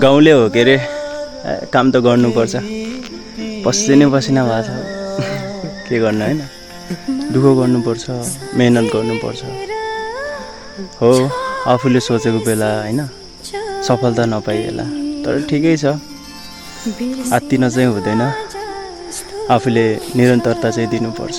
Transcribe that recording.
गाउँले हो के अरे काम त गर्नुपर्छ पसिनै पसिना भएको छ के गर्नु हैन दुःख गर्नुपर्छ मेहनत गर्नुपर्छ हो आफूले सोचेको बेला हैन सफलता नपाइएला तर ठिकै छ आत्तिन चाहिँ हुँदैन आफूले निरन्तरता चाहिँ दिनुपर्छ